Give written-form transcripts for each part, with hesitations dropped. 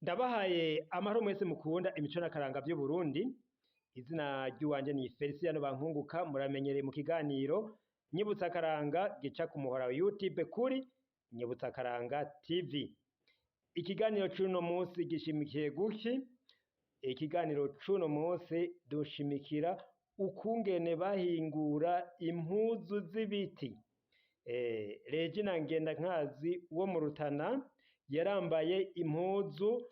Ndabahaye amahoro mwese mukunda imico n'akaranga vy'Uburundi. Izina ry'uwanje ni Felicien Bankunguka, muramenyereye mu kiganiro Nyibutsa Akaranga gica ku muhora wa YouTube kuri Nyibutsa Akaranga TV. Ikiganiro c'uno musi gishimikiye guki? Ikiganiro c'uno musi dushimikira ukungene bahingura impuzu z'ibiti. Regina Ngendankazi wo mu Rutana yarambaye impuzu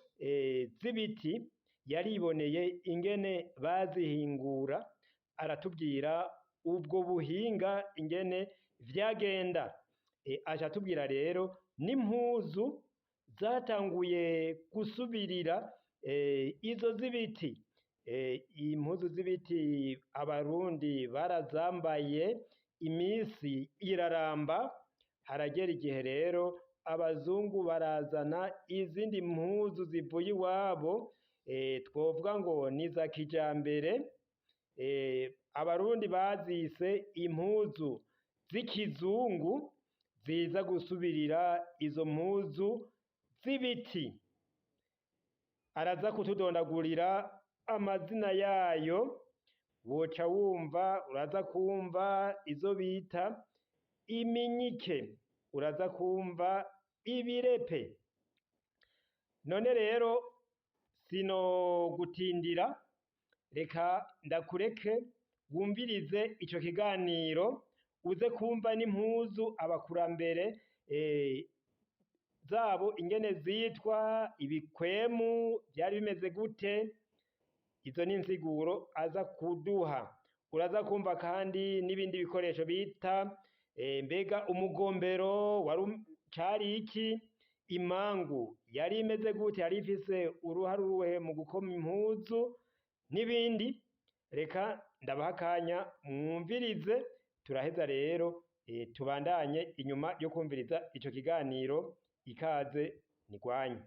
z'ibiti, yariboneye ingene bazihingura, aratubwira ubwo buhinga ingene vyagenda. Aca atubwira rero n'impuzu zatanguye gusubirira izo z'ibiti. Impuzu z'ibiti abarundi barazambaye, imisi iraramba, haragera igihe rero abazungu barazana izindi mpuzu zivuye iwabo, twovuga ngo niza kijambere. Abarundi bazise impuzu z'ikizungu ziza gusubirira izo mpuzu z'ibiti. Araza kutudondagurira amazina yayo, woca wumva, uraza kumva izo bita iminyike, uraza kumva ibirepe. None rero sinogutindira, reka ndakureke wumvirize ico kiganiro, uze kumva n'impuzu abakurambere zabo ingene zitwa, ibikwemu vyari bimeze gute. Izo ni insiguro aza kuduha. Uraza kumva kandi n'ibindi bikoresho bita mbega umugombero cari iki, imangu yari imeze gute, yari ifise uruhara uruhe mu gukoma impuzu n'ibindi. Reka ndabaha akanya mwumvirize, turaheza rero tubandanye inyuma yo kumviriza ico kiganiro. Ikaze nigwanyu.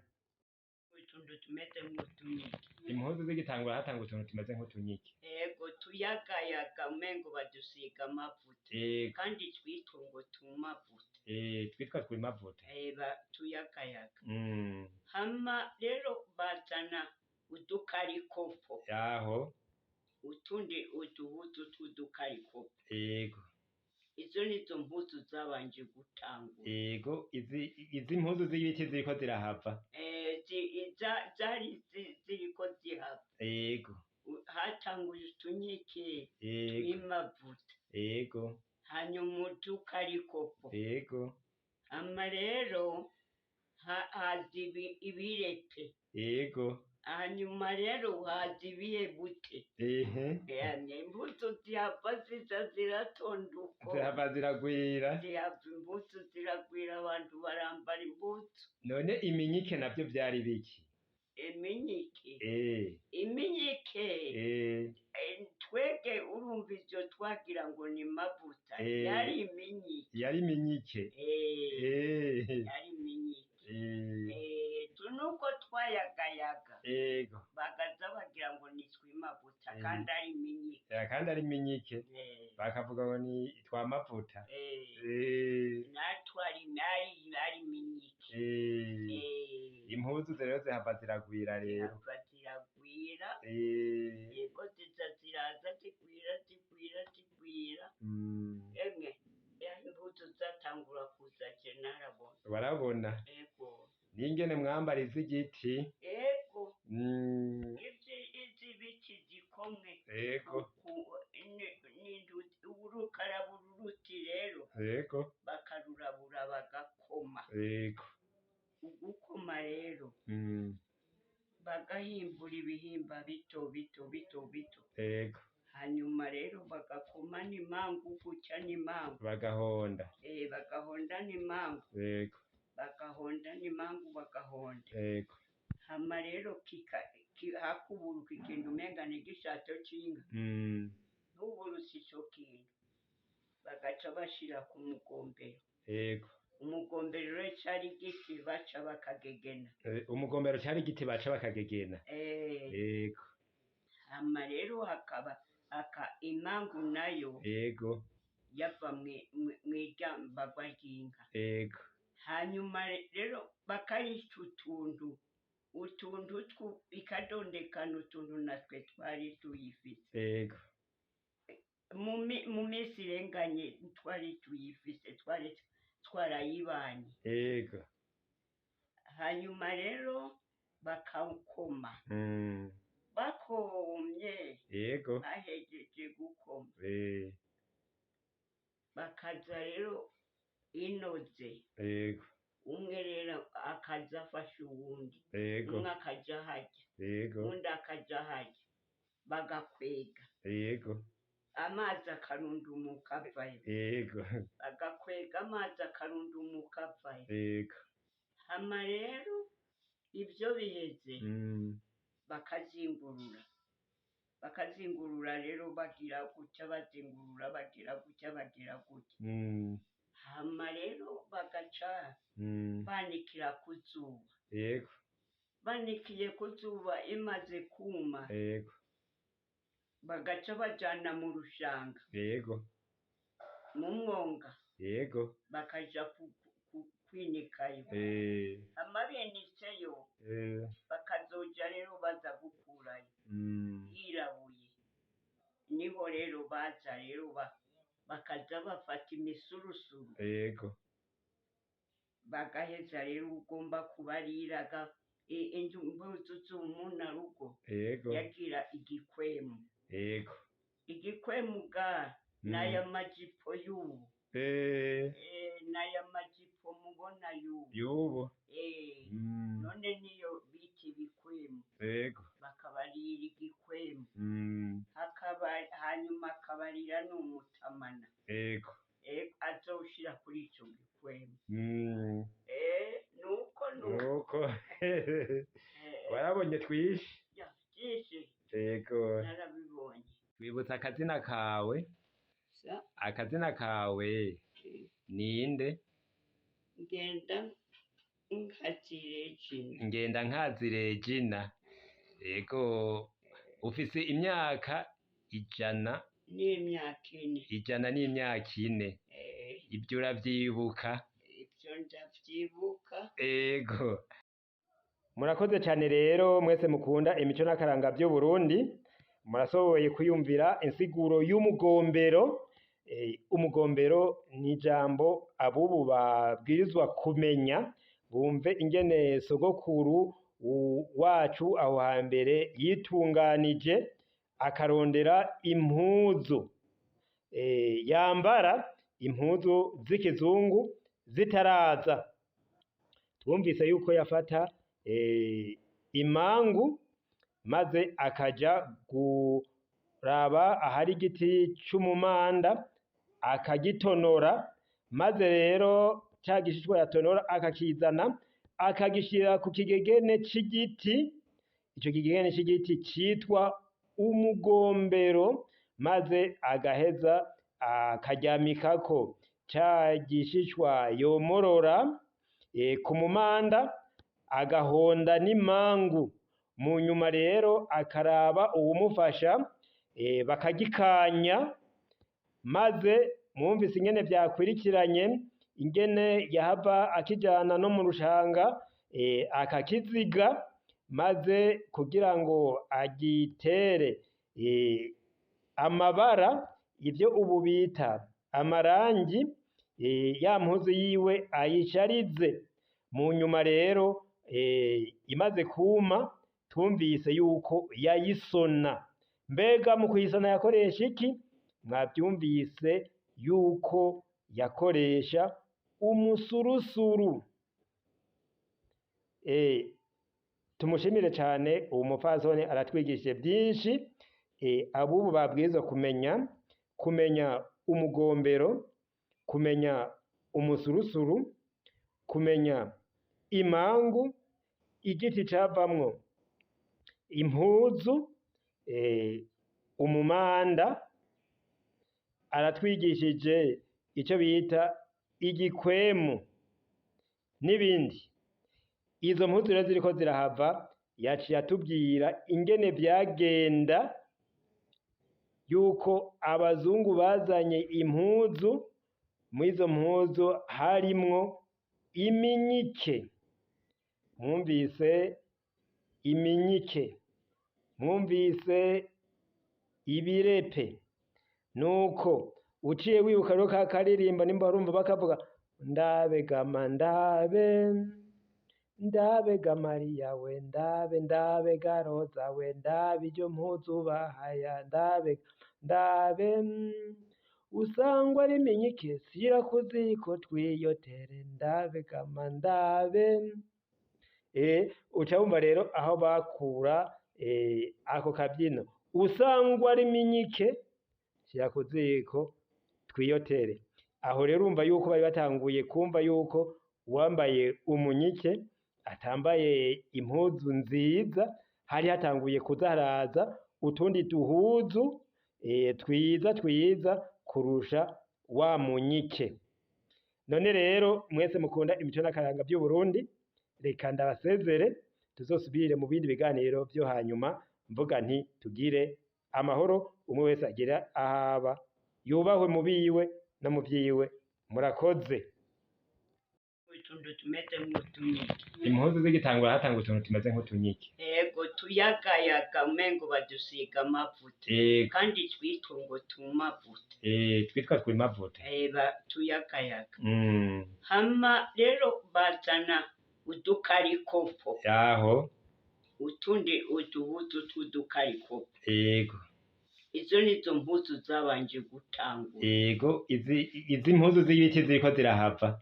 Utuntu tumeze nk'utunyike. Impuzu zigitangura hatangura utuntu tumeze nk'utunyike. Ego tuyagayaga umengo badusiga amavuta. Kandi twitwa ngo tumavuta. Twitwa twimavuta. Tuyagayaga. Hama rero bazana udukarikopo. Yaho. Utundi uduhuzu tw'udukarikopo. Ego. Izo nizo mpuzu zabanje gutangura. Ego, izi mpuzu z'ibiti ziriko zirahava. Zari ziriko zihava. Ego. Hatanguye utunyike tw'imavuta. Ego. Hanyuma udukarikopo. Ego. Hama rero haza ibirepe. Ego. Hanyuma rero haza ibihebute. Impuzu zihava ziza ziratonduka. Zihava ziragwira. Zihava impuzu ziragwira, abantu barambara impuzu. None iminyike navyo vyari biki? Iminyike? Iminyike? Twege urumva ivyo twagira ngo ni mavuta. Yari iminyike. Yari iminyike. Yari iminyike. Nuko twayagayaga. Ego. Bagaza bagira ngo ni twimavuta kandi ari iminyike. Kandi ari iminyike. Bakavuga ngo ni twamavuta. Natwe ari iminyike. Impuzu rero zihava ziragwira rero. Zihava ziragwira. Ego ziza ziraza zigwira. Emwe impuzu zatangura kuza je narabona. Barabona. Ego. N'ingene mwambara iz'igiti. Ego. Izi biti zikomwe. Ego. Urukarabura uruti rero. Ego. Bakarurabura bagakoma. Ego. Ugukoma rero. Bagahimbura ibihimba bito. Ego. Hanyuma rero bagakoma n'imangu gutya n'imangu. Bagahonda. Bagahonda n'imangu. Ego. Bagahonda n'imangu bagahonda. Ego. Hama rero hakuburuka ikintu umenga ni igishato c'inka. N'uburusi ico kintu bagaca bashira ku mugombero. Ego. Umugombero rero cari igiti baca bakagegena. Umugombero cari igiti baca bakagegena. Ego. Hama rero hakaba imangu nayo. Ego. Yava mw'iryambagwa ry'inka. Ego. hanyuma rero bakayica utuntu utuntu ikadondekana utuntu natwe twari tuyifise yego mu minsi irenganye twari tuyifise twari twarayibanye yego hanyuma rero bakawukoma bakomye yego bahejeje gukoma eh bakaza rero inoze yego umwe rero akaza afashe uwundi yego umwe akaja harya yego undi akaja harya bagakwega yego amazi akarundumuka avayo yego bagakwega amazi akarundumuka avayo yego hama rero ivyo biheze bakazingurura rero bagira gutya bazingurura bagira gutya hama rero bagaca banikira ku zuba yego banikiye ku zuba imaze kuma yego bagaca bajana mu rushanga yego mu mwonga yego bakaja kwinikayo hama benitseyo bakazoja rero baza gukurayo hirabuye niho rero baza rero bakaza bafata imisurusuru yego bagaheza rero ugomba kubariraga imbuto z'umunarugo yego yagira igikwemu yego igikwemu ga n'aya majipo y'ubu n'aya majipo mubona y'ubu none niyo bita ibikwemu yego bakabarira igikwemu hanyuma akabarira n'umutamana yego azoshira kuri ico gikwemu nuko warabonye twishi vyinshi yego narabibonye twibutsa akazina kawe ninde ngenda nkazi Regina yego ufise imyaka ijana n'imyaka ine ibyo uravyibuka ivyo ndavyibuka yego murakoze cyane rero mwese mukunda imico n'akaranga by'u Burundi murasoboye kuyumvira insiguro y'umugombero umugombero ni ijambo abubu babwirizwa kumenya bumve ingene sogokuru wacu aho hambere yitunganije akarondera impuzu yambara impuzu z'ikizungu zitaraza twumvise yuko yafata imangu maze akaja kuraba ahari igiti c'umumanda akagitonora maze rero ca gishishwa yatonora akakizana akagishira ku kigegene c'igiti ico kigegene c'igiti citwa umugombero maze agaheza akaryamikako ca gishishwa yomorora ku mumanda agahonda n'imangu mu nyuma rero akaraba uwumufasha bakagikanya maze mwumvise ingene vyakwirikiranye ingene yahava akijana no mu rushanga akakiziga maze kugira ngo agitere amabara ivyo ubu bita amarangi ya mpuzu yiwe ayisharize mu nyuma rero imaze kuma twumvise yuko yayisona mbega mu kuyisona yakoresha iki mwavyumvise yuko yakoresha umusurusuru tumushimire cyane uwo mupfasoni aratwigishije byinshi abubu babwirizwa kumenya umugombero kumenya umusurusuru kumenya imangu igiti cavamwo impuzu umumanda aratwigishije icyo bita igikwemu n'ibindi izo mpuzu rero ziriko zirahava yaciye atubwira ingene vyagenda yuko abazungu bazanye impuzu mw'izo mpuzu harimwo iminyike mwumvise iminyike, mwumvise ibirepe, nuko uciye wibuka rero ka karirimba nimba urumva bakavuga ndabe gama ndabe ndabe ga Mariya we ndabe ga Roza we ndabe iryo mpuzu bahaya ndabe usangwa ari iminyike sira ku ziko twiyotere ndabe gama ndabe uca wumva rero aho bakura ako kabyino usangwa ari iminyike sira ku ziko twiyotere. Aho rero urumva yuko bari batanguye kumva yuko uwambaye umunyike atambaye impuzu nziza, hari hatanguye kuzaraza utundi duhuzu twiza kurusha wa munyike. None rero mwese mukunda imico n'akaranga by'u Burundi, reka ndabasezere tuzosubire mu bindi biganiro byo hanyuma, mvuga nti tugire amahoro, umwe wese agira ahaba, yubahwe mu biwe no mu vyiwe. Murakoze. utuntu tumeze nk'utunyike. Impuzu zigitangura hatanga utuntu tumeze nk'utunyike. Ego tuyagayaga umengo badusiga amavuta. Kandi twitwa ngo tumavuta. Twitwa twimavuta. Tuyagayaga. Hama rero bazana udukarikopo. Yaho. Utundi uduhuzu tw'udukarikopo. Ego. Izo nizo mpuzu zabanje gutangura. Ego, izi mpuzu z'ibiti ziriko zirahava.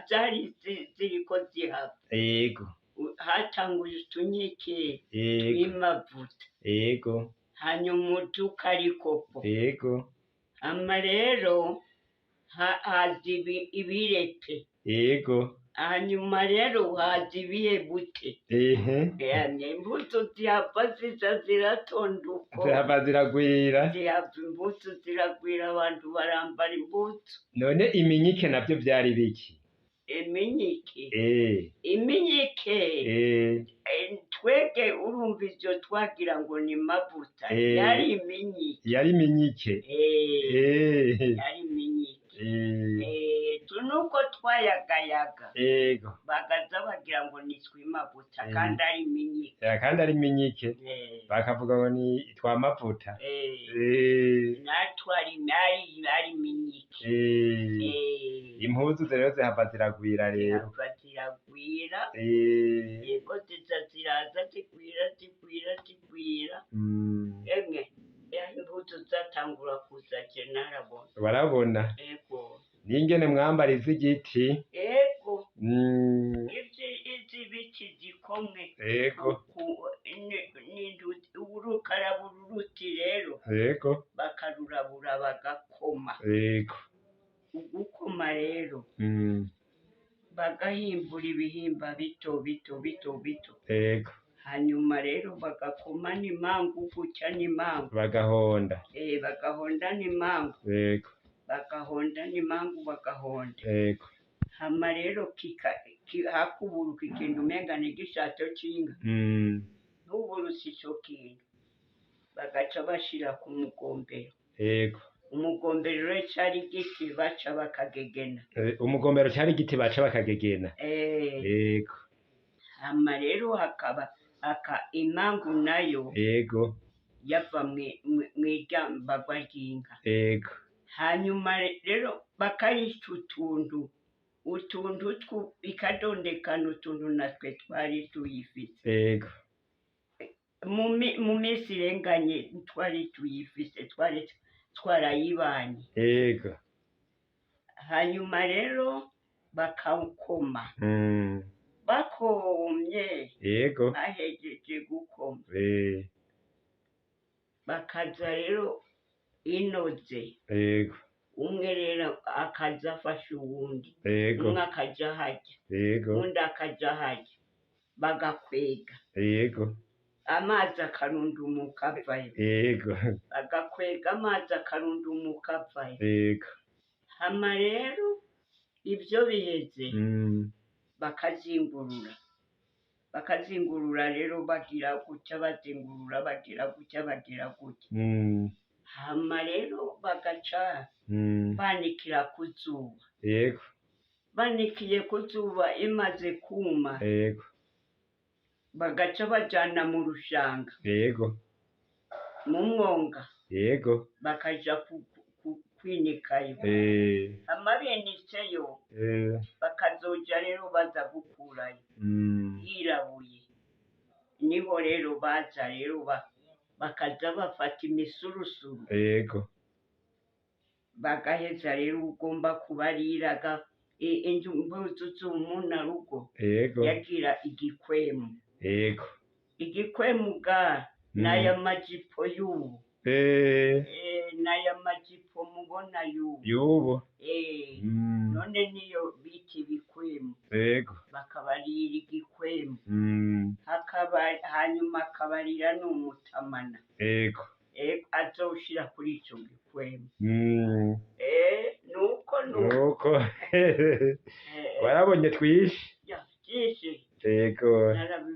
Zari ziriko zihava. Ego. Hatanguye utunyike tw'imavuta. Ego. Hanyuma udukarikopo. Ego. Hama rero haza ibirepe. Ego. Hanyuma rero haza ibihebute. Impuzu zihava ziza ziratonduka. Zihava ziragwira. Impuzu ziragwira, abantu barambara impuzu. None iminyike navyo vyari biki? Iminyike? Iminyike? Twege urumva ivyo twagira ngo ni mavuta. Yari iminyike. Yari iminyike? Yari iminyike. Nuko twayagayaga. Ego. Bagaza bagira ngo ni twimavuta kandi ari iminyike. Kandi ari iminyike. Bakavuga ngo ni twamavuta. Natwe ari iminyike. Impuzu rero zihava ziragwira rero. Zihava ziragwira. Yego ziza ziraza zigwira. Emwe impuzu zatangura kuza je narabona. Barabona. Ego. Ningene mwambara iz'igiti. Ego. Izi biti zikomwe. Ego. Urukarabura uruti rero. Ego. Bakarurabura bagakoma. Ego. Ugukoma rero. Bagahimbura ibihimba bito. Ego. Hanyuma rero bagakoma n'imangu gutya n'imangu. Bagahonda. Bagahonda n'imangu. Ego. Bagahonda n'imangu bagahonda. Ego. Hama rero hakuburuka ikintu umenga ni igishato c'inka. N'uburusi ico kintu bagaca bashira ku mugombero. Ego. Umugombero rero cari igiti baca bakagegena. Umugombero cari igiti baca bakagegena. Ego. Hama rero hakaba imangu nayo. Ego. Yava mw'iryambagwa ry'inka. Ego. Hanyuma rero bakayica utuntu ikadondekana utuntu natwe twari tuyifise. Ego. Mu minsi irenganye twari tuyifise, twari twarayibanye. Ego. Hanyuma rero bakawukoma. Bakomye. Ego. Bahejeje gukoma. Bakaza rero inoze. Ego. Umwe rero akaza afashe uwundi. Ego. Umwe akaja harya. Ego. Undi akaja harya. Bagakwega. Ego. Amazi akarundumuka avayo. Ego. Bagakwega amazi akarundumuka avayo. Ego. Hama rero ivyo biheze bakazingurura rero bagira gutya bazingurura bagira gutya. Hama rero bagaca banikira ku zuba. Yego. Banikiye ku zuba imaze kuma. Yego. bagaca bajana mu rushanga yego mu mwonga yego bakaja kwinikayo amabenitseyo bakazoja rero baza gukurayo hirabuye niho rero baza rero bakaza bafata imisurusuru yego bagaheza rero ugomba kubariraga imbuzu z'umunarugo yego yagira igikwemu yego igikwemu ga n'aya majipo y'ubu n'aya majipo mubona y'ubu none niyo bita ibikwemu yego bakabarira igikwemu hanyuma akabarira n'umutamana yego azoshira kuri ico gikwemu nuko warabonye twishi byinshi yego narabibonye